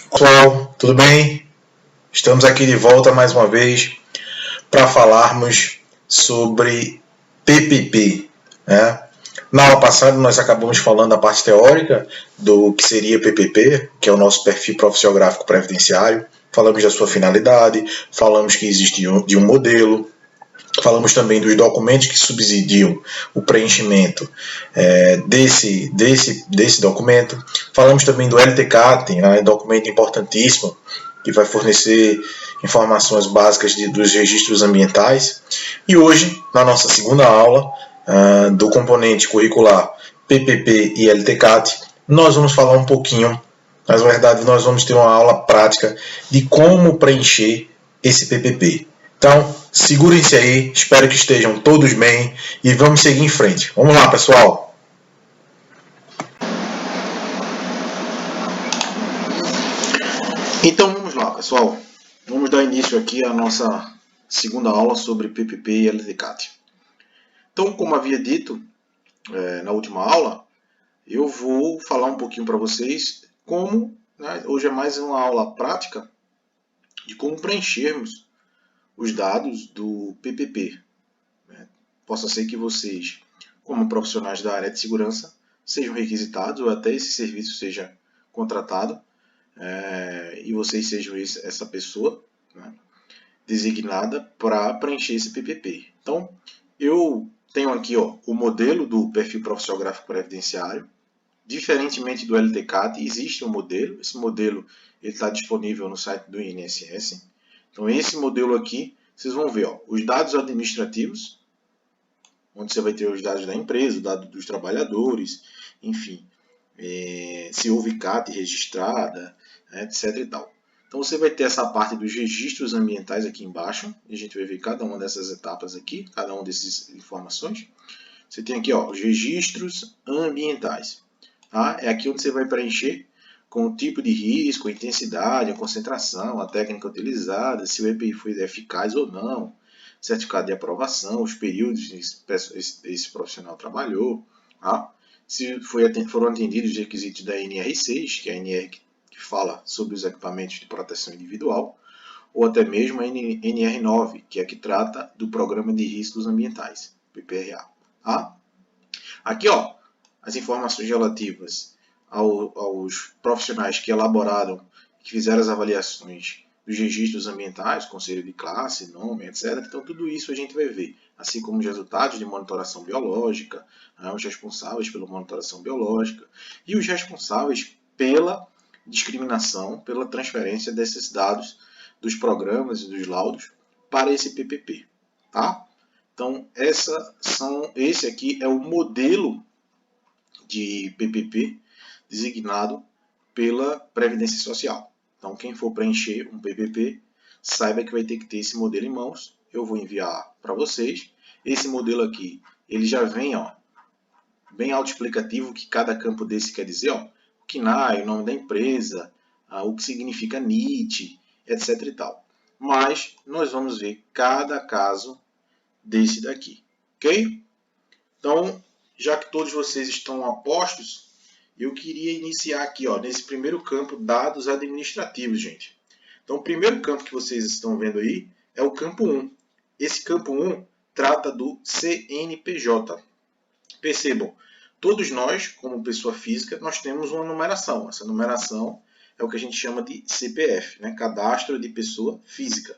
Pessoal, tudo bem? Estamos aqui de volta mais uma vez para falarmos sobre PPP, né? Na aula passada nós acabamos falando da parte teórica do que seria PPP, que é o nosso perfil profissiográfico previdenciário. Falamos da sua finalidade, falamos que existe de um modelo, falamos também dos documentos que subsidiam o preenchimento desse documento. Falamos também do LTCAT, né, documento importantíssimo que vai fornecer informações básicas dos registros ambientais. E hoje, na nossa segunda aula do componente curricular PPP e LTCAT, nós vamos falar um pouquinho, na verdade, nós vamos ter uma aula prática de como preencher esse PPP. Então, segurem-se aí, espero que estejam todos bem e vamos seguir em frente. Vamos lá, pessoal! Então, vamos lá, pessoal. Vamos dar início aqui à nossa segunda aula sobre PPP e LTCAT. Então, como havia dito na última aula, eu vou falar um pouquinho para vocês como, né, hoje é mais uma aula prática de como preenchermos os dados do PPP. Possa ser que vocês, como profissionais da área de segurança, sejam requisitados ou até esse serviço seja contratado e vocês sejam essa pessoa, né, designada para preencher esse PPP. Então, eu tenho aqui o modelo do perfil profissiográfico previdenciário. Diferentemente do LTCAT, existe um modelo. Esse modelo está disponível no site do INSS. Então, esse modelo aqui, vocês vão ver os dados administrativos, onde você vai ter os dados da empresa, os dados dos trabalhadores, enfim, se houve CAT registrada, etc. e tal. Então você vai ter essa parte dos registros ambientais aqui embaixo, e a gente vai ver cada uma dessas etapas aqui, cada uma dessas informações. Você tem aqui os registros ambientais. Tá? É aqui onde você vai preencher com o tipo de risco, a intensidade, a concentração, a técnica utilizada, se o EPI foi eficaz ou não, certificado de aprovação, os períodos que esse profissional trabalhou, tá? Se foram atendidos os requisitos da NR6, que é a NR que fala sobre os equipamentos de proteção individual, ou até mesmo a NR9, que é a que trata do Programa de Riscos Ambientais, PPRA. Tá? Aqui, as informações relativas aos profissionais que elaboraram, que fizeram as avaliações dos registros ambientais, conselho de classe, nome, etc. Então, tudo isso a gente vai ver, assim como os resultados de monitoração biológica, os responsáveis pela monitoração biológica e os responsáveis pela discriminação, pela transferência desses dados dos programas e dos laudos para esse PPP. Tá? Então, esse aqui é o modelo de PPP designado pela Previdência Social. Então, quem for preencher um PPP, saiba que vai ter que ter esse modelo em mãos. Eu vou enviar para vocês. Esse modelo aqui, ele já vem bem autoexplicativo o que cada campo desse quer dizer. O CNAE, o nome da empresa, o que significa NIT, etc. e tal. Mas nós vamos ver cada caso desse daqui, ok? Então, já que todos vocês estão a postos, eu queria iniciar aqui, nesse primeiro campo, dados administrativos, gente. Então, o primeiro campo que vocês estão vendo aí é o campo 1. Esse campo 1 trata do CNPJ. Percebam, todos nós, como pessoa física, nós temos uma numeração. Essa numeração é o que a gente chama de CPF, né? Cadastro de Pessoa Física.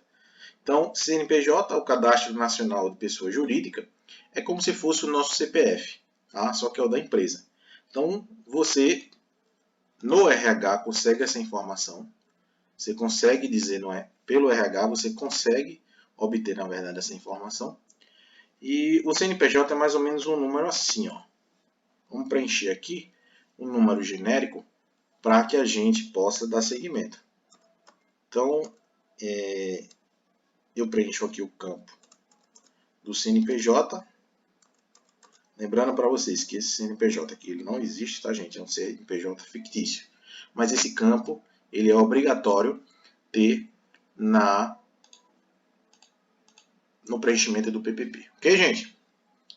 Então, CNPJ, o Cadastro Nacional de Pessoa Jurídica, é como se fosse o nosso CPF, tá? Só que é o da empresa. Então, você, no RH, consegue essa informação. Você consegue dizer, não é? Pelo RH, você consegue obter, na verdade, essa informação. E o CNPJ é mais ou menos um número assim, Vamos preencher aqui um número genérico para que a gente possa dar seguimento. Então, eu preencho aqui o campo do CNPJ. Lembrando para vocês que esse CNPJ aqui ele não existe, tá, gente? É um CNPJ fictício. Mas esse campo ele é obrigatório ter no preenchimento do PPP. Ok, gente?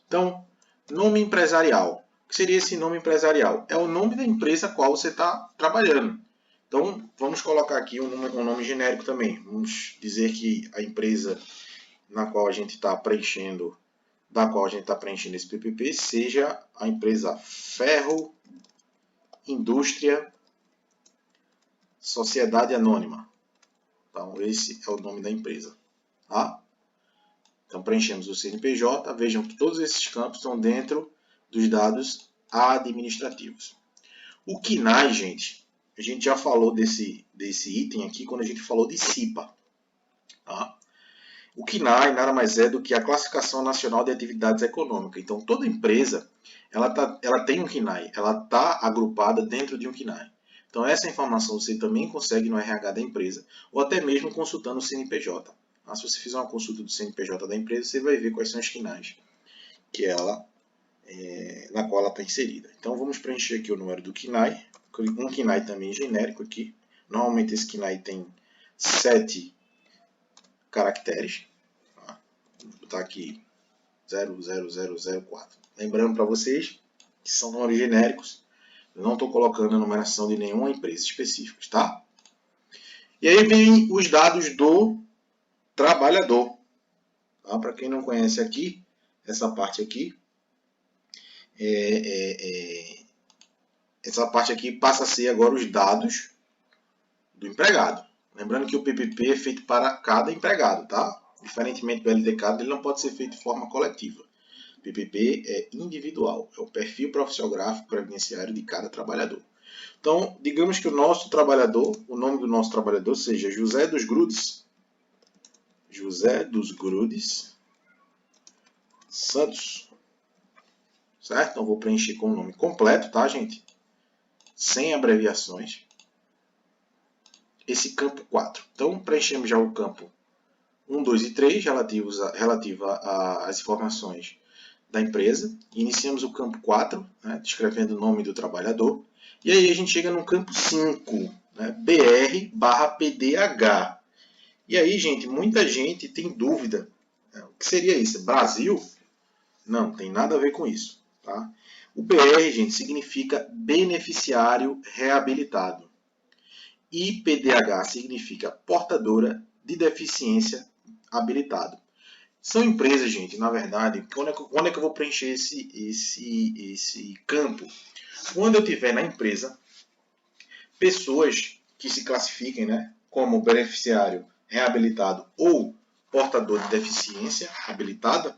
Então, nome empresarial. O que seria esse nome empresarial? É o nome da empresa a qual você está trabalhando. Então, vamos colocar aqui um nome genérico também. Vamos dizer que a empresa na qual a gente está preenchendo, da qual a gente está preenchendo esse PPP, seja a empresa Ferro Indústria Sociedade Anônima. Então, esse é o nome da empresa. Tá? Então, preenchemos o CNPJ. Vejam que todos esses campos estão dentro dos dados administrativos. O KNAI, gente, a gente já falou desse item aqui quando a gente falou de CIPA. Tá? O KNAI nada mais é do que a Classificação Nacional de Atividades Econômicas. Então, toda empresa ela tem um KNAI, ela está agrupada dentro de um KNAI. Então, essa informação você também consegue no RH da empresa, ou até mesmo consultando o CNPJ. Se você fizer uma consulta do CNPJ da empresa, você vai ver quais são as KNAIs na qual ela está inserida. Então, vamos preencher aqui o número do KNAI. Um KNAI também genérico aqui. Normalmente, esse KNAI tem 7 caracteres. Vou botar aqui 00004. Lembrando para vocês que são números genéricos. Eu não estou colocando a numeração de nenhuma empresa específica, tá? E aí vem os dados do trabalhador. Tá? Para quem não conhece aqui, essa parte aqui, essa parte aqui passa a ser agora os dados do empregado. Lembrando que o PPP é feito para cada empregado, tá? Diferentemente do LDCAD, ele não pode ser feito de forma coletiva. PPP é individual, é o perfil profissiográfico previdenciário de cada trabalhador. Então, digamos que o nosso trabalhador, o nome do nosso trabalhador seja José dos Grudes. José dos Grudes Santos. Certo? Então, vou preencher com o nome completo, tá, gente? Sem abreviações. Esse campo 4. Então, preenchemos já o campo 1, 2 e 3, relativo às informações da empresa. Iniciamos o campo 4, né, descrevendo o nome do trabalhador. E aí a gente chega no campo 5, né, BR/PDH. E aí, gente, muita gente tem dúvida. Né, o que seria isso? Brasil? Não, tem nada a ver com isso. Tá? O BR, gente, significa beneficiário reabilitado. E PDH significa portadora de deficiência habilitado. São empresas, gente, na verdade, quando é que eu vou preencher esse campo? Quando eu tiver na empresa pessoas que se classifiquem, né, como beneficiário reabilitado ou portador de deficiência habilitada,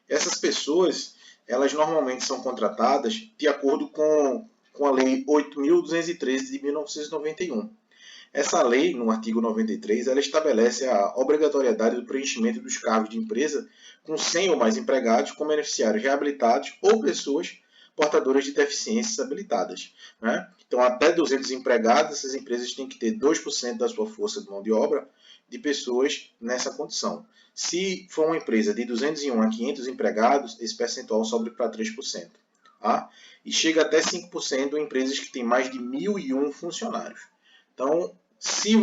essas pessoas, elas normalmente são contratadas de acordo com a Lei 8.213 de 1991. Essa lei, no artigo 93, ela estabelece a obrigatoriedade do preenchimento dos cargos de empresa com 100 ou mais empregados, com beneficiários reabilitados ou pessoas portadoras de deficiências habilitadas. Né? Então, até 200 empregados, essas empresas têm que ter 2% da sua força de mão de obra de pessoas nessa condição. Se for uma empresa de 201 a 500 empregados, esse percentual sobe para 3%. Tá? E chega até 5% em empresas que têm mais de 1.001 funcionários. Então, se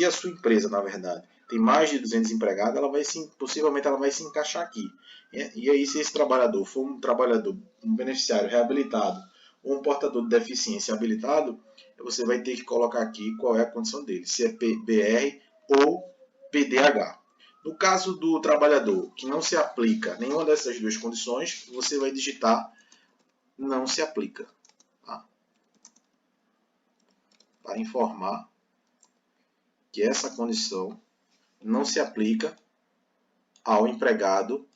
a sua empresa, na verdade, tem mais de 200 empregados, possivelmente ela vai se encaixar aqui. E aí, se esse trabalhador for um beneficiário reabilitado ou um portador de deficiência habilitado, você vai ter que colocar aqui qual é a condição dele, se é BR ou PDH. No caso do trabalhador que não se aplica nenhuma dessas duas condições, você vai digitar não se aplica. Tá? Para informar que essa condição não se aplica ao empregado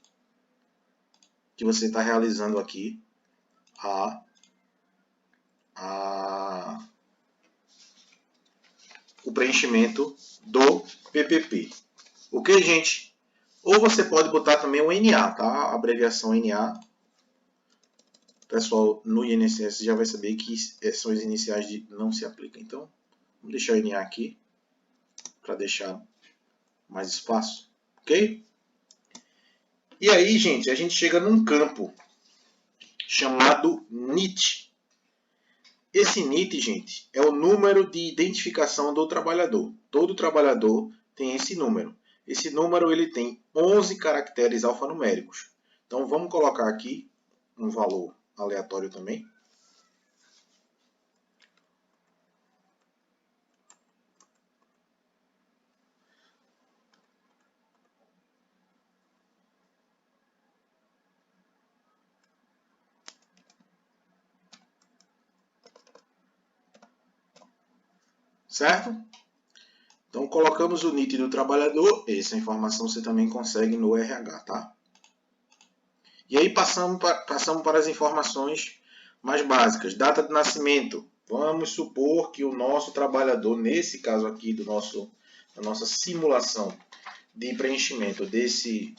que você está realizando aqui o preenchimento do PPP. Ok, gente? Ou você pode botar também o NA, tá? A abreviação NA. O pessoal no INSS já vai saber que são as iniciais de não se aplica. Então, vamos deixar o NA aqui para deixar mais espaço, ok? E aí, gente, a gente chega num campo chamado NIT. Esse NIT, gente, é o número de identificação do trabalhador. Todo trabalhador tem esse número. Esse número ele tem 11 caracteres alfanuméricos. Então, vamos colocar aqui um valor aleatório também. certo? Então, colocamos o NIT do trabalhador, essa informação você também consegue no RH, tá? E aí passamos para as informações mais básicas. Data de nascimento. Vamos supor que o nosso trabalhador, nesse caso aqui da nossa simulação de preenchimento desse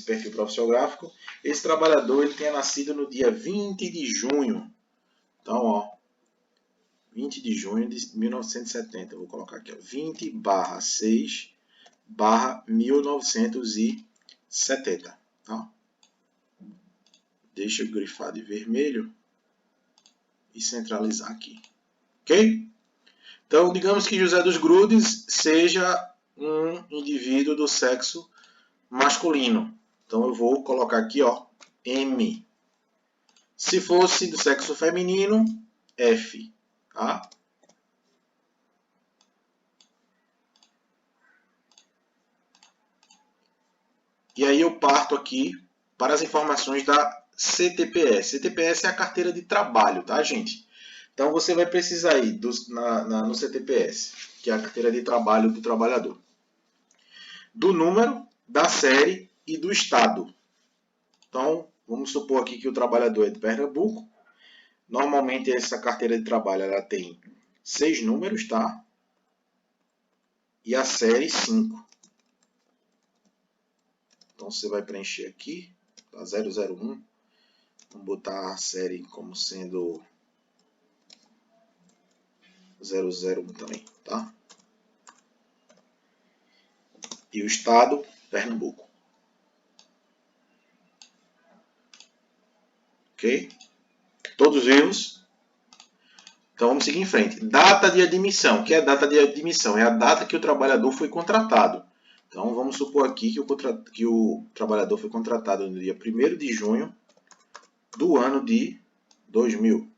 perfil profissiográfico, esse trabalhador ele tenha nascido no dia 20 de junho. Então, ó, 20 de junho de 1970. Eu vou colocar aqui, ó, 20/6/1970. Tá? Deixa eu grifar de vermelho e centralizar aqui. Ok? Então, digamos que José dos Grudes seja um indivíduo do sexo masculino. Então, eu vou colocar aqui, ó, M. Se fosse do sexo feminino, F. Tá? E aí eu parto aqui para as informações da CTPS. CTPS é a carteira de trabalho, tá, gente? Então, você vai precisar ir no CTPS, que é a carteira de trabalho do trabalhador, do número, da série e do estado. Então, vamos supor aqui que o trabalhador é de Pernambuco. Normalmente, essa carteira de trabalho ela tem 6 números, tá? E a série 5. Então, você vai preencher aqui, tá? 001. Vamos botar a série como sendo 001 também, tá? E o estado, Pernambuco. Ok? Todos vivos? Então vamos seguir em frente. Data de admissão. O que é a data de admissão? É a data que o trabalhador foi contratado. Então vamos supor aqui que o trabalhador foi contratado no dia 1º de junho do ano de 2000.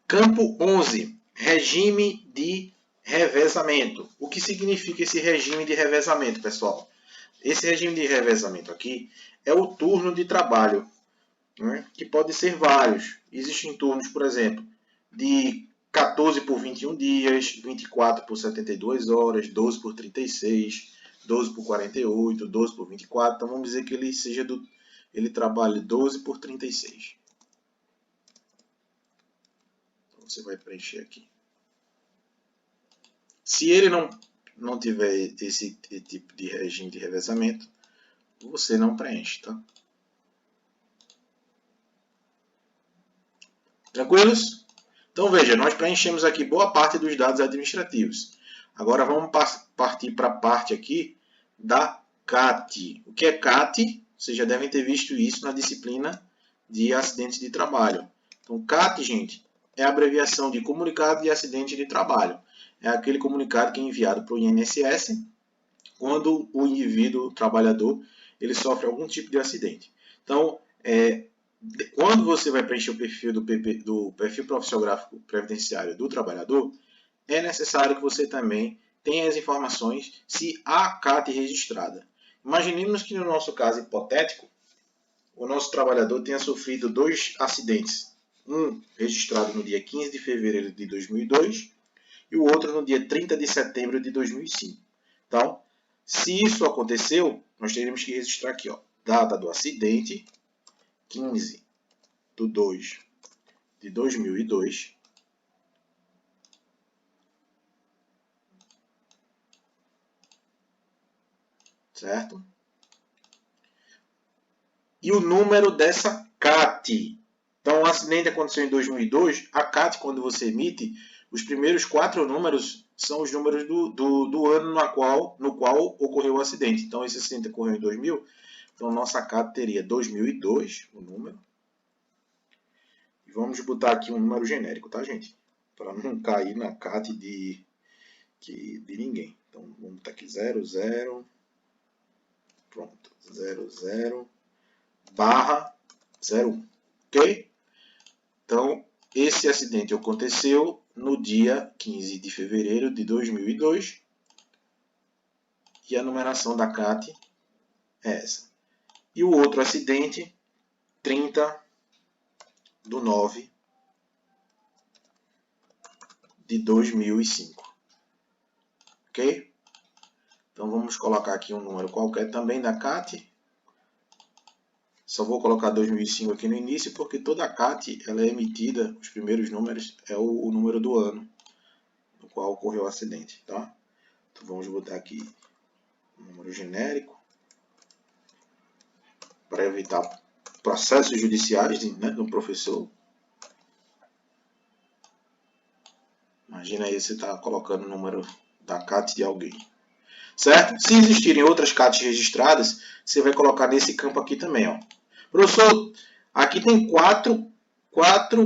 Campo 11. Regime de revezamento. O que significa esse regime de revezamento, pessoal? Esse regime de revezamento aqui é o turno de trabalho, né, que pode ser vários. Existem turnos, por exemplo, de 14 por 21 dias, 24 por 72 horas, 12 por 36, 12 por 48, 12 por 24. Então vamos dizer que ele trabalhe 12 por 36. Então você vai preencher aqui. Se ele não tiver esse tipo de regime de revezamento, você não preenche, tá? Tranquilos? Então veja, nós preenchemos aqui boa parte dos dados administrativos. Agora vamos partir para a parte aqui da CAT. O que é CAT? Vocês já devem ter visto isso na disciplina de acidentes de trabalho. Então CAT, gente, é a abreviação de Comunicado de Acidente de Trabalho. É aquele comunicado que é enviado para o INSS quando o indivíduo, o trabalhador, ele sofre algum tipo de acidente. Então, quando você vai preencher o perfil do perfil profissiográfico previdenciário do trabalhador, é necessário que você também tenha as informações se há CAT registrada. Imaginemos que no nosso caso hipotético, o nosso trabalhador tenha sofrido 2 acidentes. Um registrado no dia 15 de fevereiro de 2002 e o outro no dia 30 de setembro de 2005. Então, se isso aconteceu, nós teremos que registrar aqui, ó, data do acidente, 15/2 de 2002. Certo? E o número dessa CAT. Então, o acidente aconteceu em 2002. A CAT, quando você emite, os primeiros 4 números são os números do ano no qual ocorreu o acidente. Então, esse acidente ocorreu em 2000. Então, nossa CAT teria 2002, o número. E vamos botar aqui um número genérico, tá, gente? Para não cair na CAT de ninguém. Então, vamos botar aqui 00. Pronto, 00/01. Ok? Então, esse acidente aconteceu no dia 15 de fevereiro de 2002. E a numeração da CAT é essa. E o outro acidente, 30/9 de 2005. Ok? Então vamos colocar aqui um número qualquer também da CAT. Só vou colocar 2005 aqui no início, porque toda a CAT ela é emitida, os primeiros números é o número do ano no qual ocorreu o acidente. Tá? Então vamos botar aqui um número genérico, para evitar processos judiciais do professor. Imagina aí você está colocando o número da CAT de alguém. Certo? Se existirem outras CATs registradas, você vai colocar nesse campo aqui também. Ó. Professor, aqui tem quatro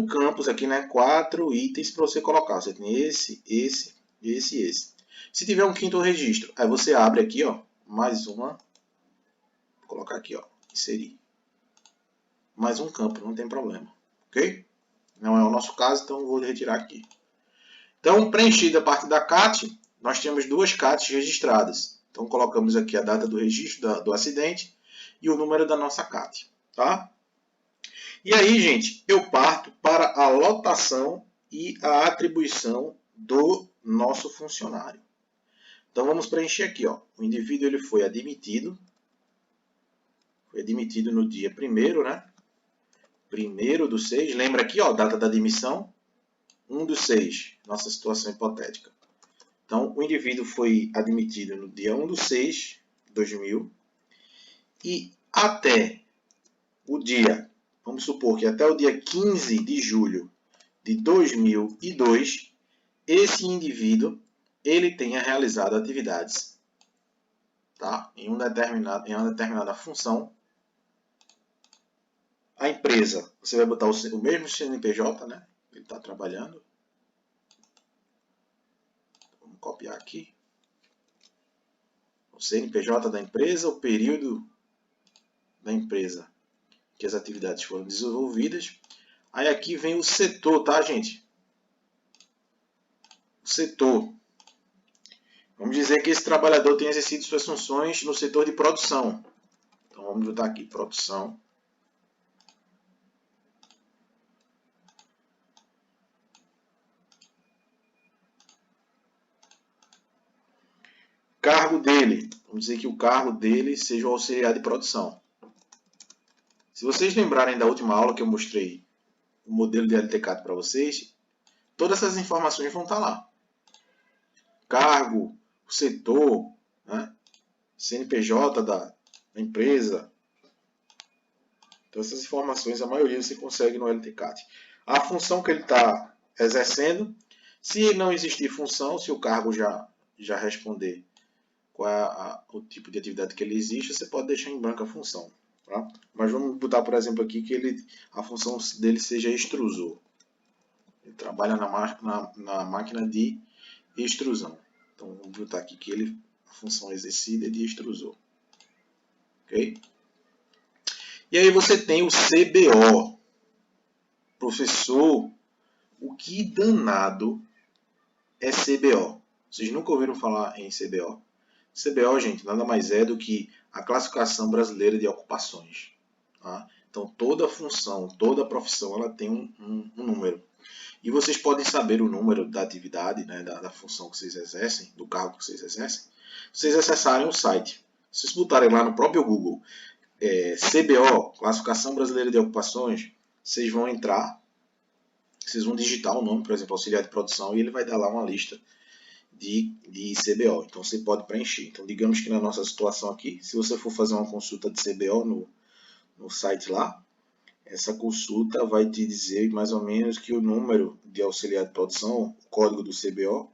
campos, aqui, né? 4 itens para você colocar. Você tem esse, esse, esse e esse. Se tiver um quinto registro, aí você abre aqui, ó, mais uma. Vou colocar aqui, ó, inserir. Mais um campo, não tem problema. Ok? Não é o nosso caso, então eu vou retirar aqui. Então, preenchida a parte da CAT, nós temos duas CATs registradas. Então, colocamos aqui a data do registro do acidente e o número da nossa CAT. Tá? E aí, gente, eu parto para a lotação e a atribuição do nosso funcionário. Então, vamos preencher aqui. Ó. O indivíduo ele foi admitido. Foi admitido no dia 1º, né? 1º/6. Lembra aqui, ó, data da admissão. 1/6, nossa situação hipotética. Então, o indivíduo foi admitido no dia 1/6 de 2000 e até o dia, vamos supor que até o dia 15 de julho de 2002, esse indivíduo ele tenha realizado atividades, tá? em uma determinada função. A empresa, você vai botar o mesmo CNPJ, né? Ele está trabalhando. Vamos copiar aqui. O CNPJ da empresa, o período da empresa que as atividades foram desenvolvidas. Aí aqui vem o setor, tá, gente? O setor. Vamos dizer que esse trabalhador tem exercido suas funções no setor de produção. Então vamos botar aqui, produção. Cargo dele. Vamos dizer que o cargo dele seja o auxiliar de produção. Se vocês lembrarem da última aula que eu mostrei o modelo de LTCAT para vocês, todas essas informações vão estar lá. Cargo, o setor, né? CNPJ da empresa. Então essas informações, a maioria você consegue no LTCAT. A função que ele está exercendo, se não existir função, se o cargo já responder qual é o tipo de atividade que ele existe, você pode deixar em branco a função. Tá? Mas vamos botar, por exemplo, aqui que a função dele seja extrusor. Ele trabalha na máquina de extrusão. Então vamos botar aqui que a função exercida é de extrusor. Ok? E aí você tem o CBO. Professor, o que danado é CBO? Vocês nunca ouviram falar em CBO? CBO, gente, nada mais é do que a Classificação Brasileira de Ocupações. Tá? Então, toda função, toda profissão, ela tem um número. E vocês podem saber o número da atividade, né, da função que vocês exercem, do cargo que vocês exercem, se vocês acessarem o site. Se vocês botarem lá no próprio Google, CBO, Classificação Brasileira de Ocupações, vocês vão entrar, vocês vão digitar o nome, por exemplo, auxiliar de produção, e ele vai dar lá uma lista de CBO. Então você pode preencher. Então digamos que na nossa situação aqui, se você for fazer uma consulta de CBO no site lá, essa consulta vai te dizer mais ou menos que o número de auxiliar de produção, o código do CBO,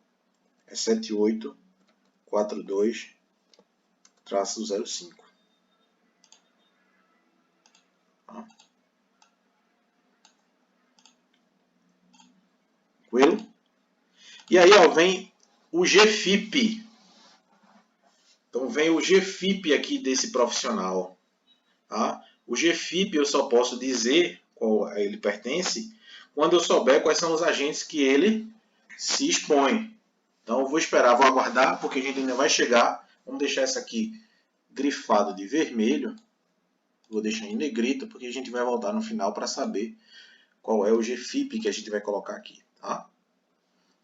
é 7842-05. Tá? Tranquilo? E aí ó, vem o GFIP. Então vem o GFIP aqui desse profissional. Tá? O GFIP eu só posso dizer qual ele pertence quando eu souber quais são os agentes que ele se expõe. Então eu vou esperar, vou aguardar, porque a gente ainda vai chegar. Vamos deixar essa aqui grifado de vermelho. Vou deixar em negrito, porque a gente vai voltar no final para saber qual é o GFIP que a gente vai colocar aqui. Tá?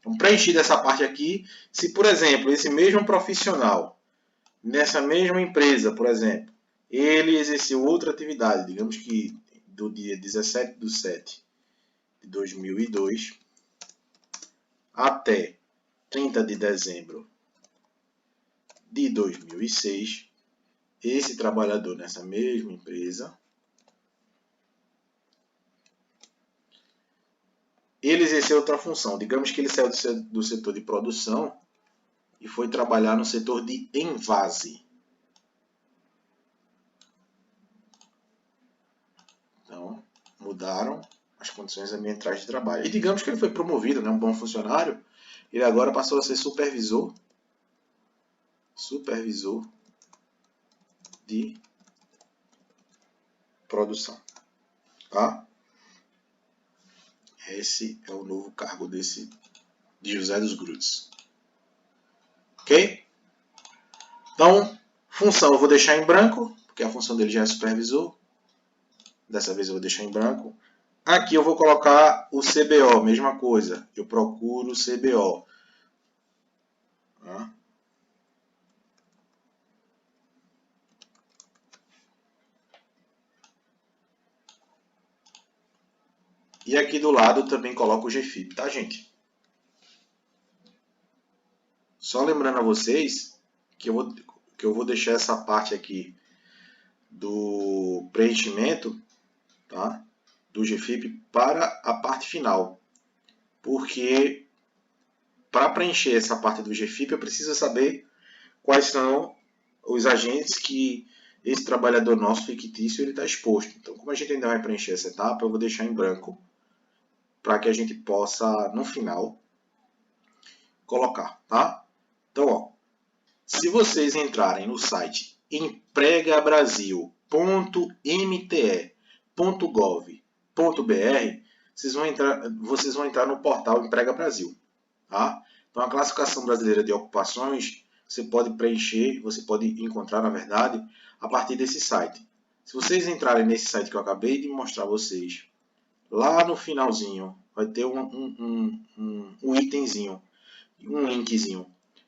Então, preenchida essa parte aqui, se, por exemplo, esse mesmo profissional, nessa mesma empresa, por exemplo, ele exerceu outra atividade, digamos que do dia 17/7 de 2002 até 30 de dezembro de 2006, esse trabalhador nessa mesma empresa, ele exerceu outra função. Digamos que ele saiu do setor de produção e foi trabalhar no setor de envase. Então, mudaram as condições ambientais de trabalho. E digamos que ele foi promovido, né, um bom funcionário, ele agora passou a ser supervisor de produção. Tá? Esse é o novo cargo de José dos Grudes. Ok? Então, função eu vou deixar em branco, porque a função dele já é supervisor. Dessa vez eu vou deixar em branco. Aqui eu vou colocar o CBO, mesma coisa. Eu procuro o CBO. Tá? E aqui do lado eu também coloco o GFIP, tá, gente? Só lembrando a vocês que eu vou deixar essa parte aqui do preenchimento, tá, do GFIP para a parte final. Porque para preencher essa parte do GFIP eu preciso saber quais são os agentes que esse trabalhador nosso fictício está exposto. Então, como a gente ainda vai preencher essa etapa, eu vou deixar em branco para que a gente possa, no final, colocar, tá? Então, ó, se vocês entrarem no site empregabrasil.mte.gov.br, vocês vão entrar no portal Emprega Brasil, tá? Então, a classificação brasileira de ocupações você pode preencher, você pode encontrar, na verdade, a partir desse site. Se vocês entrarem nesse site que eu acabei de mostrar a vocês, lá no finalzinho vai ter um itemzinho, um linkzinho,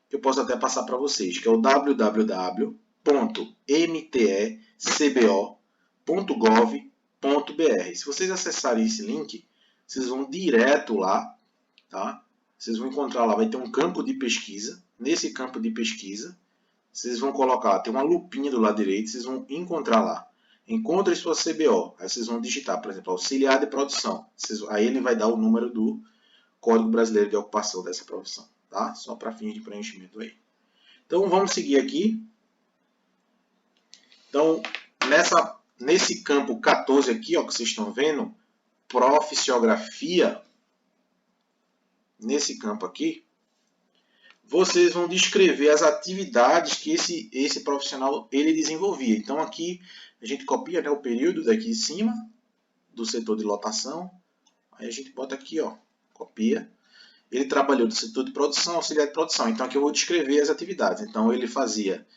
que eu posso até passar para vocês, que é o www.mtecbo.gov.br. Se vocês acessarem esse link, vocês vão direto lá, tá? Vocês vão encontrar lá, vai ter um campo de pesquisa. Nesse campo de pesquisa, vocês vão colocar, tem uma lupinha do lado direito, vocês vão encontrar lá. Encontre sua CBO. Aí vocês vão digitar, por exemplo, auxiliar de produção. Aí ele vai dar o número do Código Brasileiro de Ocupação dessa profissão, tá? Só para fins de preenchimento aí. Então vamos seguir aqui. Então, nesse campo 14 aqui, ó, que vocês estão vendo, profissiografia, nesse campo aqui, vocês vão descrever as atividades que esse profissional ele desenvolvia. Então aqui a gente copia, né, o período daqui de cima do setor de lotação. Aí a gente bota aqui, ó, copia. Ele trabalhou no setor de produção, auxiliar de produção. Então aqui eu vou descrever as atividades. Então ele fazia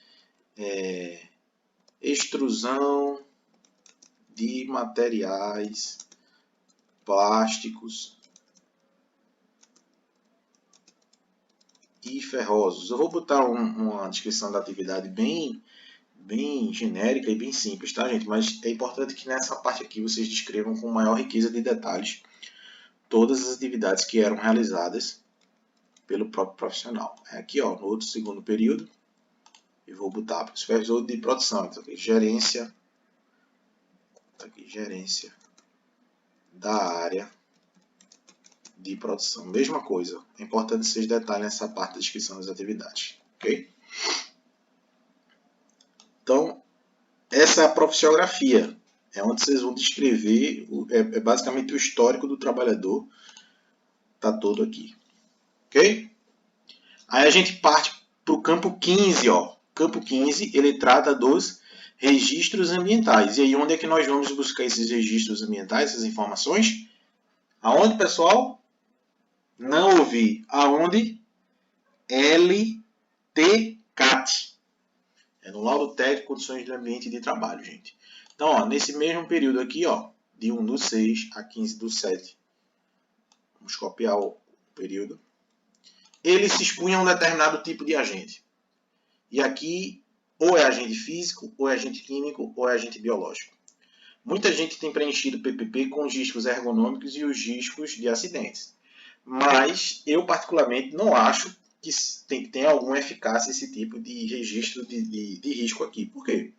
extrusão de materiais plásticos e ferrosos. Eu vou botar uma descrição da atividade bem genérica e bem simples, tá, gente? Mas é importante que nessa parte aqui vocês descrevam com maior riqueza de detalhes todas as atividades que eram realizadas pelo próprio profissional. Aqui, ó, no outro segundo período, eu vou botar para o supervisor de produção. Então, aqui, gerência da área de produção. Mesma coisa. É importante vocês detalhem essa parte da descrição das atividades. Ok? Então, essa é a profissiografia. É onde vocês vão descrever, é basicamente o histórico do trabalhador. Está todo aqui. Ok? Aí a gente parte para o campo 15. Ó. Campo 15, ele trata dos registros ambientais. E aí, onde é que nós vamos buscar esses registros ambientais, essas informações? Aonde, pessoal? Não ouvi. Aonde? LTCAT. É no Laudo Técnico de Condições do Ambiente de Trabalho, gente. Então, ó, nesse mesmo período aqui, ó, de 1/6 a 15/7, vamos copiar o período. ele se expunha a um determinado tipo de agente. E aqui, ou é agente físico, ou é agente químico, ou é agente biológico. Muita gente tem preenchido o PPP com os riscos ergonômicos e os riscos de acidentes. Mas eu, particularmente, não acho que tem alguma eficácia esse tipo de registro de risco aqui. Por quê?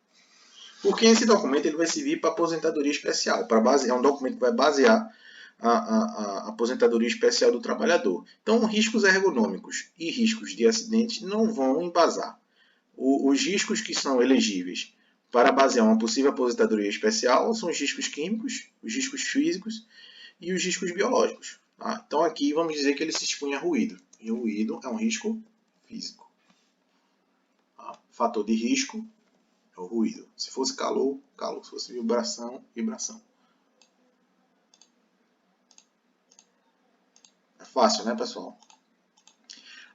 Porque esse documento ele vai servir para aposentadoria especial. É um documento que vai basear a aposentadoria especial do trabalhador. Então, riscos ergonômicos e riscos de acidentes não vão embasar. Os riscos que são elegíveis para basear uma possível aposentadoria especial são os riscos químicos, os riscos físicos e os riscos biológicos. Tá? Então, aqui vamos dizer que ele se expõe a ruído. E o ruído é um risco físico. Tá? Fator de risco é o ruído. Se fosse calor, calor. Se fosse vibração, vibração. É fácil, né, pessoal?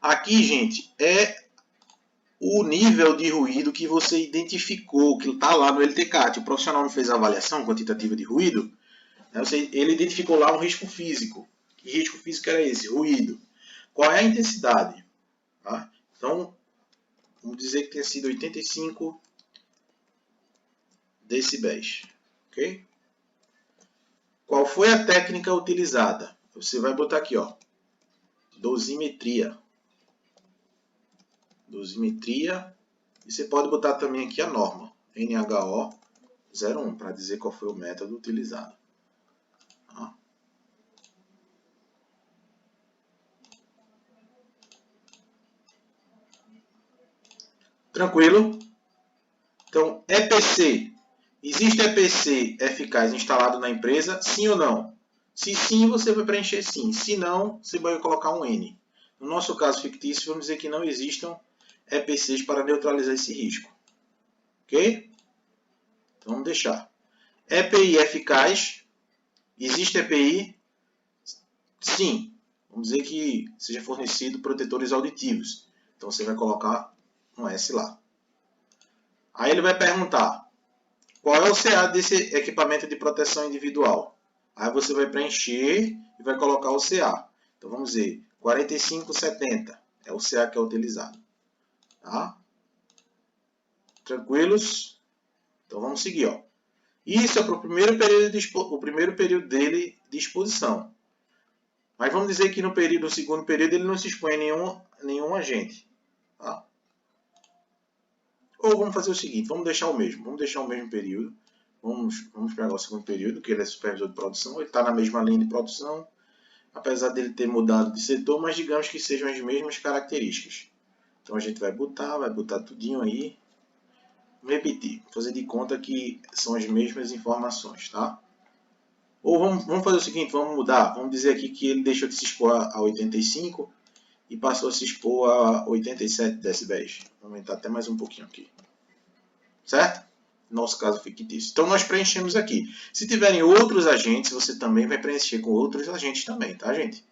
Aqui, gente, é o nível de ruído que você identificou, que está lá no LTCAT. O profissional não fez a avaliação quantitativa de ruído. Ele identificou lá um risco físico. Que risco físico era esse? Ruído. Qual é a intensidade? Tá? Então, vamos dizer que tenha sido 85 decibéis. Ok? Qual foi a técnica utilizada? Você vai botar aqui, ó, dosimetria. Dosimetria. E você pode botar também aqui a norma, NHO 01, para dizer qual foi o método utilizado. Tá? Tranquilo? Então, EPC. Existe EPC eficaz instalado na empresa? Sim ou não? Se sim, você vai preencher sim. Se não, você vai colocar um N. No nosso caso fictício, vamos dizer que não existam EPCs para neutralizar esse risco. Ok? Então, vamos deixar. EPI eficaz. Existe EPI? Sim. Vamos dizer que seja fornecido protetores auditivos. Então, você vai colocar um S lá. Aí ele vai perguntar: qual é o CA desse equipamento de proteção individual? Aí você vai preencher e vai colocar o CA. Então vamos dizer, 4570 é o CA que é utilizado. Tá? Tranquilos? Então vamos seguir. Ó. Isso é para o primeiro período dele de exposição. Mas vamos dizer que no segundo período ele não se expõe a nenhum agente. Tá? Ou vamos fazer o seguinte, vamos deixar o mesmo período. Vamos pegar o segundo período, que ele é supervisor de produção, ele está na mesma linha de produção, apesar dele ter mudado de setor, mas digamos que sejam as mesmas características. Então a gente vai botar tudinho aí, repetir, fazer de conta que são as mesmas informações, tá? Ou vamos fazer o seguinte, vamos mudar, vamos dizer aqui que ele deixou de se expor a 85 e passou a se expor a 87 decibéis. Vou aumentar até mais um pouquinho aqui. Certo? Nosso caso fictício. Então nós preenchemos aqui. Se tiverem outros agentes, você também vai preencher com outros agentes também, tá, gente?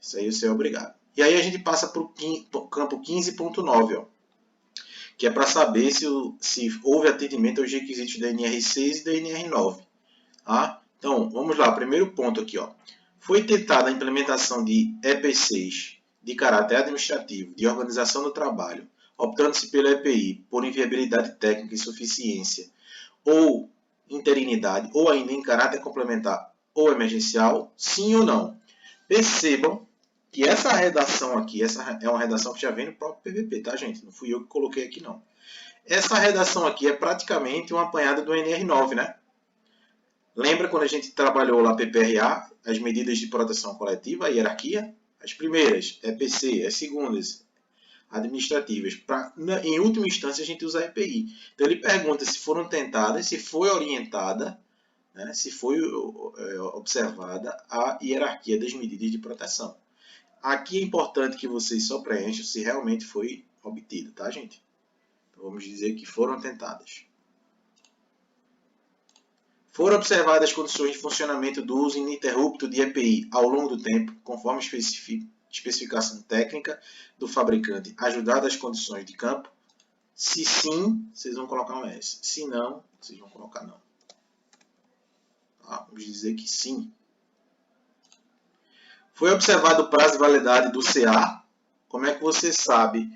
Isso aí você é obrigado. E aí a gente passa para o campo 15.9, que é para saber se houve atendimento aos requisitos da NR6 e da NR9. Tá? Então, vamos lá. Primeiro ponto aqui. Ó. Foi tentada a implementação de EPCs de caráter administrativo, de organização do trabalho, optando-se pela EPI por inviabilidade técnica e insuficiência, ou interinidade, ou ainda em caráter complementar ou emergencial, sim ou não. Percebam que essa redação aqui, essa é uma redação que já vem no próprio PVP, tá, gente? Não fui eu que coloquei aqui, não. Essa redação aqui é praticamente uma apanhada do NR9, né? Lembra quando a gente trabalhou lá PPRA, as medidas de proteção coletiva, a hierarquia? As primeiras, EPC, as segundas, administrativas. Em última instância, a gente usa a EPI. Então, ele pergunta se foram tentadas, se foi orientada, né, se foi observada a hierarquia das medidas de proteção. Aqui é importante que vocês só preencham se realmente foi obtido, tá, gente? Então, vamos dizer que foram tentadas. Foram observadas as condições de funcionamento do uso ininterrupto de EPI ao longo do tempo, conforme especificação técnica do fabricante, ajudadas as condições de campo. Se sim, vocês vão colocar um S. Se não, vocês vão colocar não. Tá? Vamos dizer que sim. Foi observado o prazo de validade do CA. Como é que você sabe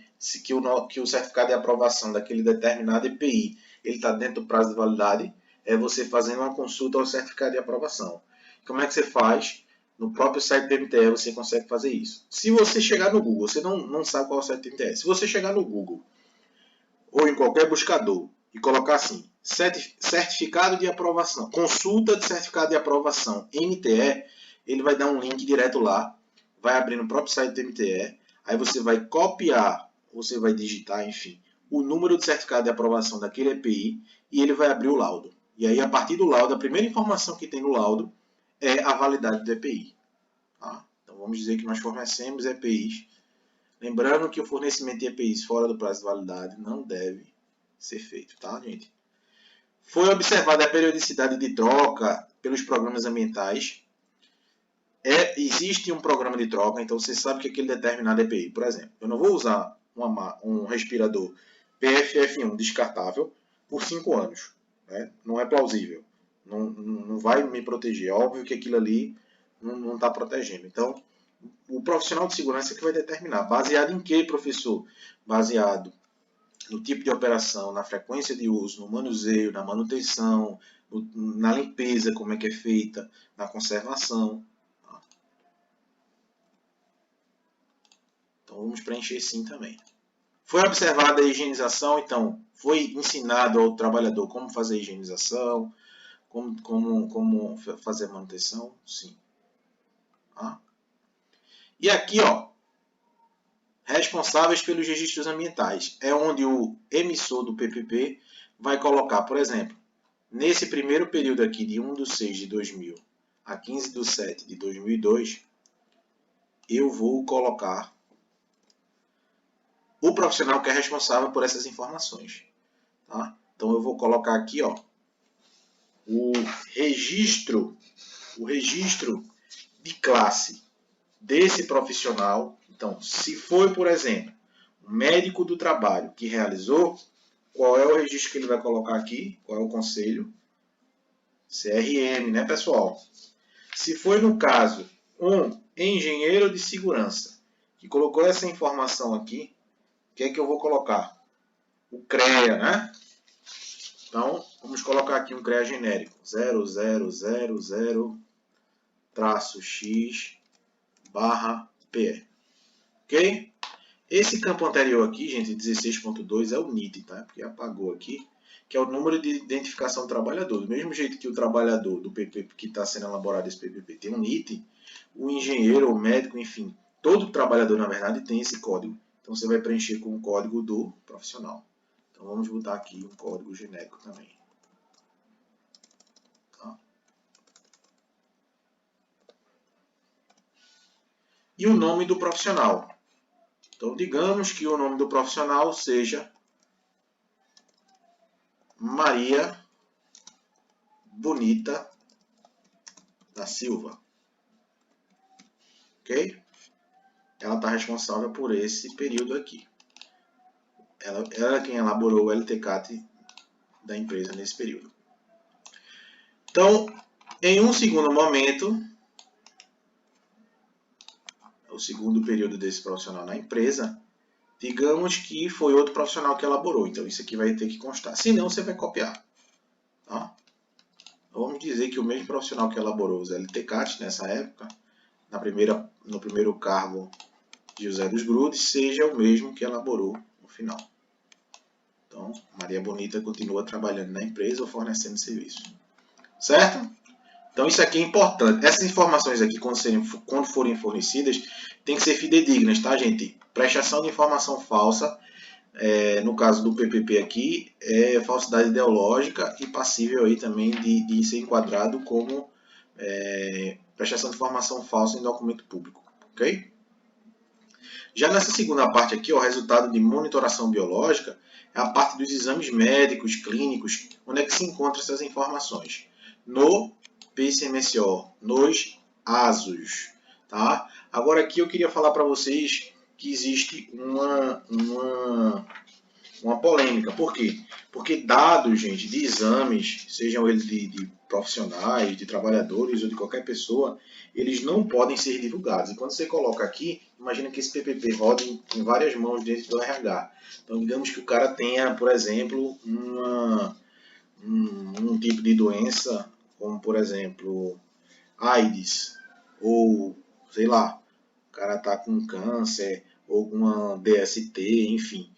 que o certificado de aprovação daquele determinado EPI está dentro do prazo de validade? É você fazendo uma consulta ao certificado de aprovação. Como é que você faz? No próprio site do MTE você consegue fazer isso. Se você chegar no Google, você não sabe qual é o site do MTE. Se você chegar no Google ou em qualquer buscador e colocar assim, certificado de aprovação, consulta de certificado de aprovação MTE, ele vai dar um link direto lá, vai abrir no próprio site do MTE, aí você vai copiar, você vai digitar, enfim, o número de certificado de aprovação daquele EPI e ele vai abrir o laudo. E aí, a partir do laudo, a primeira informação que tem no laudo é a validade do EPI. Tá? Então, vamos dizer que nós fornecemos EPIs. Lembrando que o fornecimento de EPIs fora do prazo de validade não deve ser feito, tá, gente? Foi observada a periodicidade de troca pelos programas ambientais. Existe um programa de troca, então você sabe que aquele determinado EPI, por exemplo, eu não vou usar um respirador PFF1 descartável por 5 anos. Né? Não é plausível. Não vai me proteger. É óbvio que aquilo ali não está protegendo. Então, o profissional de segurança que vai determinar. Baseado em que, professor? Baseado no tipo de operação, na frequência de uso, no manuseio, na manutenção, na limpeza, como é que é feita, na conservação. Então, vamos preencher sim também. Foi observada a higienização, então, foi ensinado ao trabalhador como fazer a higienização, como fazer a manutenção? Sim. Tá? E aqui, ó, responsáveis pelos registros ambientais. É onde o emissor do PPP vai colocar, por exemplo, nesse primeiro período aqui, de 1/6/2000 a 15/7/2002, eu vou colocar o profissional que é responsável por essas informações. Tá? Então, eu vou colocar aqui, ó, o registro de classe desse profissional. Então, se foi, por exemplo, um médico do trabalho que realizou, qual é o registro que ele vai colocar aqui? Qual é o conselho? CRM, né, pessoal? Se foi, no caso, um engenheiro de segurança que colocou essa informação aqui, o que é que eu vou colocar? O CREA, né? Então, vamos colocar aqui um CREA genérico. 0000-X/PE. Ok? Esse campo anterior aqui, gente, 16.2, é o NIT, tá? Porque apagou aqui, que é o número de identificação do trabalhador. Do mesmo jeito que o trabalhador do PPP que está sendo elaborado esse PPP tem um NIT, o engenheiro, o médico, enfim, todo trabalhador, na verdade, tem esse código. Então, você vai preencher com o código do profissional. Então, vamos botar aqui um código genérico também. Tá? E o nome do profissional. Então, digamos que o nome do profissional seja Maria Bonita da Silva. Ok? Ela está responsável por esse período aqui. Ela é quem elaborou o LTCAT da empresa nesse período. Então, em um segundo momento, o segundo período desse profissional na empresa, digamos que foi outro profissional que elaborou. Então, isso aqui vai ter que constar. Se não, você vai copiar. Tá? Então, vamos dizer que o mesmo profissional que elaborou os LTCAT nessa época, no primeiro cargo de José dos Grudes, seja o mesmo que elaborou no final. Então, Maria Bonita continua trabalhando na empresa ou fornecendo serviço. Certo? Então, isso aqui é importante. Essas informações aqui, quando forem fornecidas, tem que ser fidedignas, tá, gente? Prestação de informação falsa, no caso do PPP aqui, é falsidade ideológica e passível aí também de ser enquadrado como prestação de informação falsa em documento público. Ok? Já nessa segunda parte aqui, o resultado de monitoração biológica é a parte dos exames médicos, clínicos, onde é que se encontram essas informações. No PCMSO, nos ASUS. Tá? Agora aqui eu queria falar para vocês que existe uma polêmica. Por quê? Porque dados, gente, de exames, sejam eles de profissionais, de trabalhadores ou de qualquer pessoa, eles não podem ser divulgados. E quando você coloca aqui, imagina que esse PPP rode em várias mãos dentro do RH. Então, digamos que o cara tenha, por exemplo, um tipo de doença, como, por exemplo, AIDS, ou, sei lá, o cara está com câncer, ou alguma DST, enfim.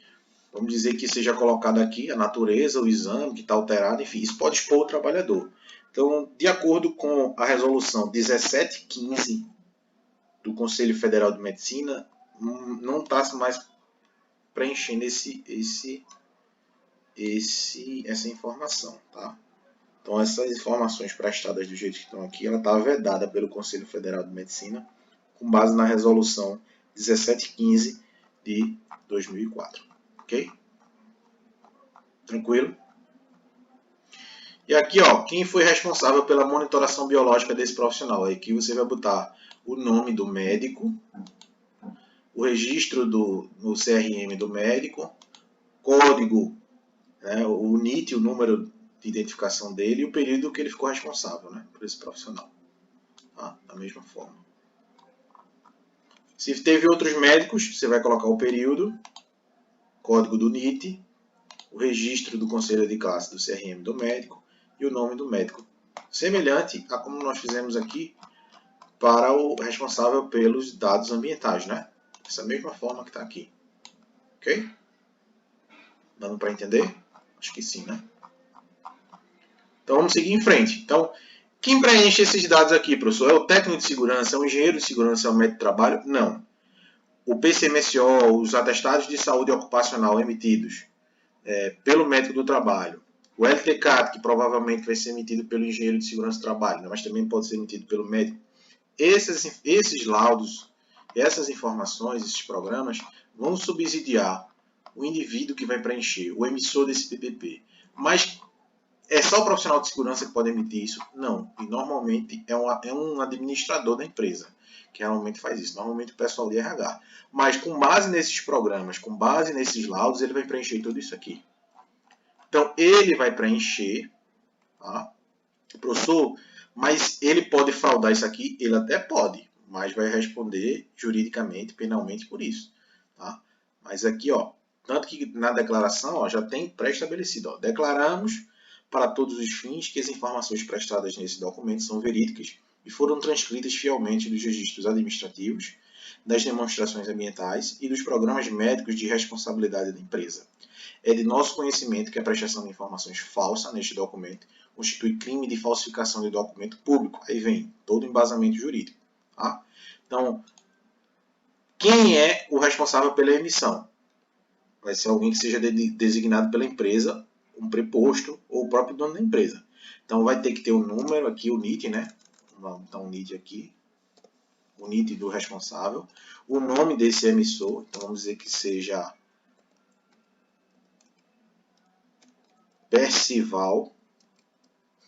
Vamos dizer que seja colocado aqui a natureza, o exame que está alterado, enfim, isso pode expor o trabalhador. Então, de acordo com a resolução 1715 do Conselho Federal de Medicina, não está mais preenchendo essa informação, tá? Então, essas informações prestadas do jeito que estão aqui, ela está vedada pelo Conselho Federal de Medicina, com base na resolução 1715 de 2004, ok? Tranquilo? E aqui, ó, quem foi responsável pela monitoração biológica desse profissional? Aqui você vai botar o nome do médico, o registro no CRM do médico, código, né, o NIT, o número de identificação dele e o período que ele ficou responsável, né, por esse profissional. Tá? Da mesma forma. Se teve outros médicos, você vai colocar o período, código do NIT, o registro do conselho de classe do CRM do médico e o nome do médico. Semelhante a como nós fizemos aqui para o responsável pelos dados ambientais, né? Dessa mesma forma que está aqui. Ok? Dando para entender? Acho que sim, né? Então vamos seguir em frente. Então, quem preenche esses dados aqui, professor? É o técnico de segurança, é o engenheiro de segurança, é o médico de trabalho? Não. O PCMSO, os atestados de saúde ocupacional emitidos pelo médico do trabalho, o LTCAT, que provavelmente vai ser emitido pelo engenheiro de segurança do trabalho, né? Mas também pode ser emitido pelo médico. Esses laudos, essas informações, esses programas, vão subsidiar o indivíduo que vai preencher, o emissor desse PPP. Mas é só o profissional de segurança que pode emitir isso? Não. E normalmente é um administrador da empresa que realmente faz isso. Normalmente o pessoal de RH. Mas com base nesses programas, com base nesses laudos, ele vai preencher tudo isso aqui. Então, ele vai preencher, tá? Professor, mas ele pode fraudar isso aqui? Ele até pode, mas vai responder juridicamente, penalmente por isso. Tá? Mas aqui, ó, tanto que na declaração ó, já tem pré-estabelecido. Declaramos para todos os fins que as informações prestadas nesse documento são verídicas e foram transcritas fielmente dos registros administrativos, das demonstrações ambientais e dos programas médicos de responsabilidade da empresa. É de nosso conhecimento que a prestação de informações falsa neste documento constitui crime de falsificação de documento público. Aí vem todo o embasamento jurídico. Tá? Então, quem é o responsável pela emissão? Vai ser alguém que seja designado pela empresa, um preposto ou o próprio dono da empresa. Então, vai ter que ter o número aqui, o NIT, né? Vamos botar um NIT aqui. O NIT do responsável. O nome desse emissor. Então, vamos dizer que seja Percival.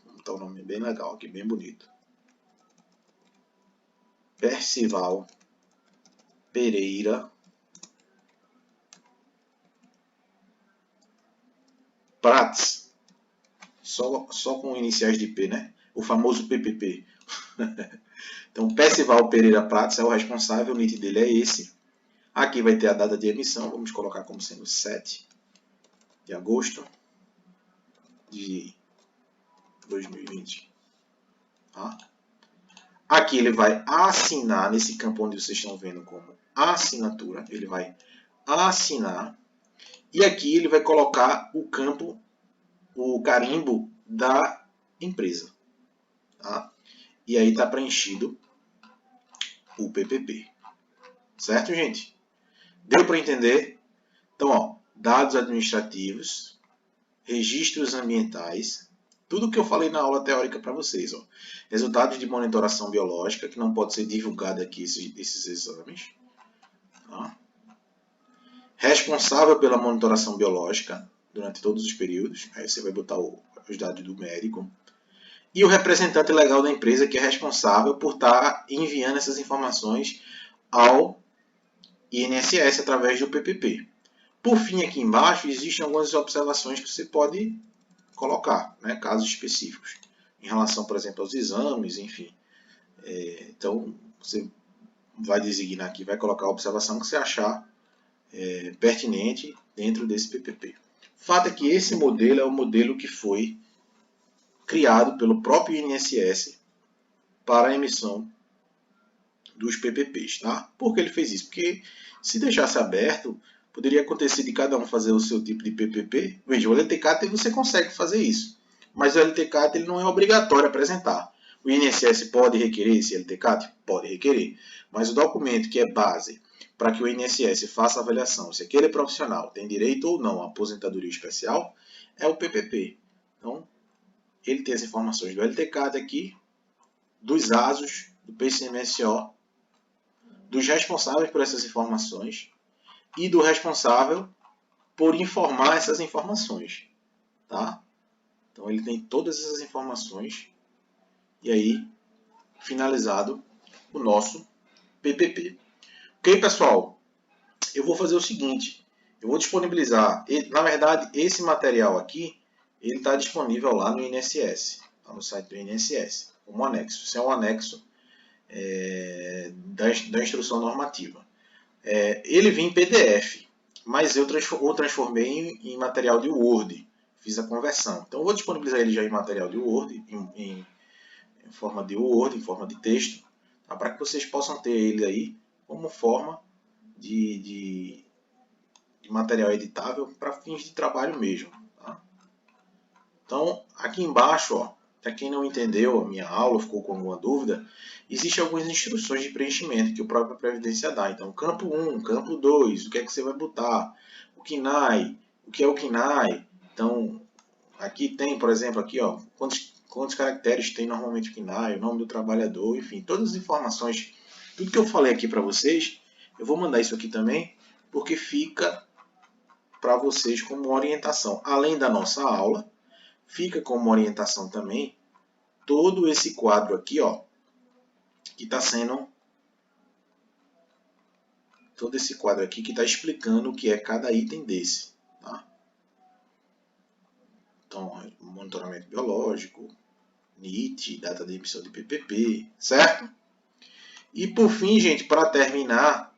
Vou botar um nome bem legal aqui, bem bonito. Percival Pereira Prats. Só com iniciais de P, né? O famoso PPP. Então, Percival Pereira Prats é o responsável, o NIT dele é esse. Aqui vai ter a data de emissão, vamos colocar como sendo 7 de agosto de 2020. Tá? Aqui ele vai assinar, nesse campo onde vocês estão vendo como assinatura, ele vai assinar. E aqui ele vai colocar o campo, o carimbo da empresa. Tá? E aí está preenchido o PPP. Certo, gente? Deu para entender? Então, ó, dados administrativos, registros ambientais, tudo que eu falei na aula teórica para vocês. Ó. Resultados de monitoração biológica, que não pode ser divulgado aqui esses exames. Tá? Responsável pela monitoração biológica durante todos os períodos. Aí você vai botar os dados do médico. E o representante legal da empresa, que é responsável por estar enviando essas informações ao INSS através do PPP. Por fim, aqui embaixo, existem algumas observações que você pode colocar, né, casos específicos. em relação, por exemplo, aos exames, enfim. Então, você vai designar aqui, vai colocar a observação que você achar pertinente dentro desse PPP. O fato é que esse modelo é o modelo que foi criado pelo próprio INSS para a emissão dos PPPs, tá? Por que ele fez isso? Porque se deixasse aberto, poderia acontecer de cada um fazer o seu tipo de PPP. Veja, o LTCAT você consegue fazer isso, mas o LTCAT ele não é obrigatório apresentar. O INSS pode requerer esse LTCAT? Pode requerer, mas o documento que é base para que o INSS faça a avaliação se aquele profissional tem direito ou não à aposentadoria especial é o PPP. Então, ele tem as informações do LTCAT aqui, dos ASOS, do PCMSO, dos responsáveis por essas informações e do responsável por informar essas informações, tá? Então ele tem todas essas informações e aí finalizado o nosso PPP. Ok, pessoal? Eu vou fazer o seguinte, eu vou disponibilizar, na verdade esse material aqui, ele está disponível lá no INSS, tá no site do INSS, como anexo. Isso é um anexo da instrução normativa. Ele vem em PDF, mas eu o transformei em material de Word, fiz a conversão. Então eu vou disponibilizar ele já em material de Word, em forma de Word, em forma de texto, tá? Para que vocês possam ter ele aí como forma de material editável para fins de trabalho mesmo. Tá? Então aqui embaixo, ó, para quem não entendeu a minha aula, ficou com alguma dúvida, existem algumas instruções de preenchimento que o próprio Previdência dá. Então, campo 1, campo 2, o que é que você vai botar? O KNAI, o que é o KNAI? Então, aqui tem, por exemplo, aqui, ó, quantos caracteres tem normalmente o KNAI, o nome do trabalhador, enfim, todas as informações, tudo que eu falei aqui para vocês, eu vou mandar isso aqui também, porque fica para vocês como orientação. Além da nossa aula, fica como orientação também todo esse quadro aqui, ó, que está sendo todo esse quadro aqui que está explicando o que é cada item desse, tá? Então, monitoramento biológico, NIT, data de emissão de PPP, certo? E por fim, gente, para terminar,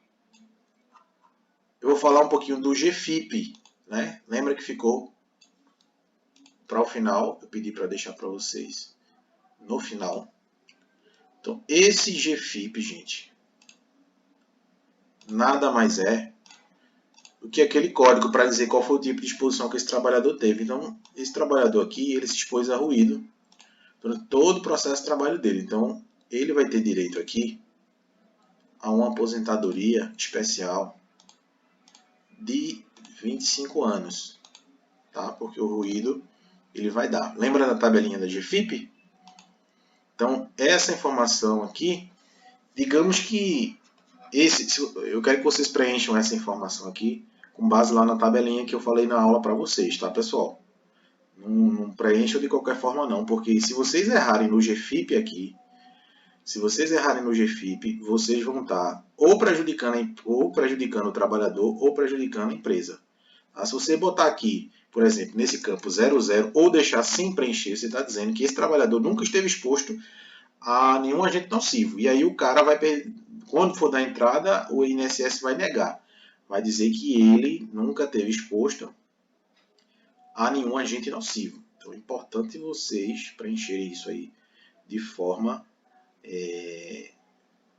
eu vou falar um pouquinho do GFIP, né? Lembra que ficou para o final, eu pedi para deixar para vocês no final. Então, esse GFIP, gente, nada mais é do que aquele código para dizer qual foi o tipo de exposição que esse trabalhador teve. Então, esse trabalhador aqui, ele se expôs a ruído durante todo o processo de trabalho dele. Então, ele vai ter direito aqui a uma aposentadoria especial de 25 anos, tá? Porque o ruído ele vai dar. Lembra da tabelinha da GFIP? Então, essa informação aqui, digamos que eu quero que vocês preencham essa informação aqui com base lá na tabelinha que eu falei na aula para vocês, tá, pessoal? Não preencham de qualquer forma não, porque se vocês errarem no GFIP aqui, vocês vão estar ou prejudicando o trabalhador ou prejudicando a empresa. Tá? Se você botar aqui, por exemplo, nesse campo 00 ou deixar sem preencher, você está dizendo que esse trabalhador nunca esteve exposto a nenhum agente nocivo. E aí o cara vai, quando for dar entrada, o INSS vai negar. Vai dizer que ele nunca esteve exposto a nenhum agente nocivo. Então é importante vocês preencherem isso aí de forma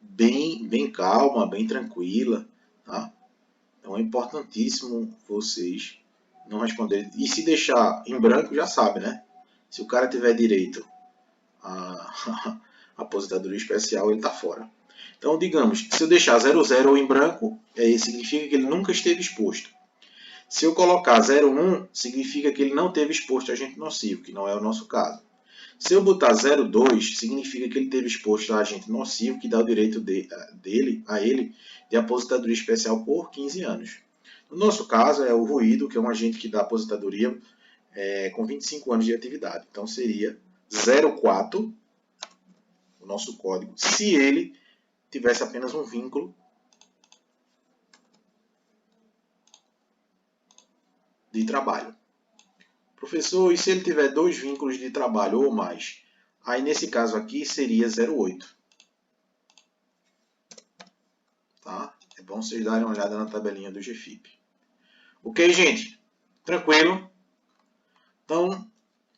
bem calma, bem tranquila, tá? Então é importantíssimo vocês não responderem. E se deixar em branco, já sabe, né? Se o cara tiver direito a aposentadoria especial, ele está fora. Então, digamos, se eu deixar 00 ou em branco, significa que ele nunca esteve exposto. Se eu colocar 01, significa que ele não esteve exposto a agente nocivo, que não é o nosso caso. Se eu botar 02, significa que ele esteve exposto a agente nocivo, que dá o direito a ele de aposentadoria especial por 15 anos. No nosso caso, é o ruído, que é um agente que dá aposentadoria com 25 anos de atividade. Então, seria 04, o nosso código, se ele tivesse apenas um vínculo de trabalho. Professor, e se ele tiver 2 vínculos de trabalho ou mais? Aí nesse caso aqui seria 0,8. Tá? É bom vocês darem uma olhada na tabelinha do GFIP. Ok, gente? Tranquilo? Então,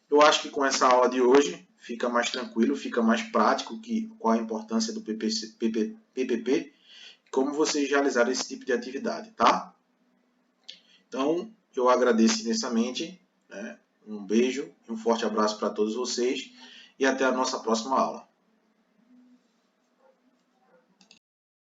eu acho que com essa aula de hoje fica mais tranquilo, fica mais prático qual a importância do PPP, como vocês realizaram esse tipo de atividade, tá? Então, eu agradeço imensamente, né? Um beijo e um forte abraço para todos vocês e até a nossa próxima aula.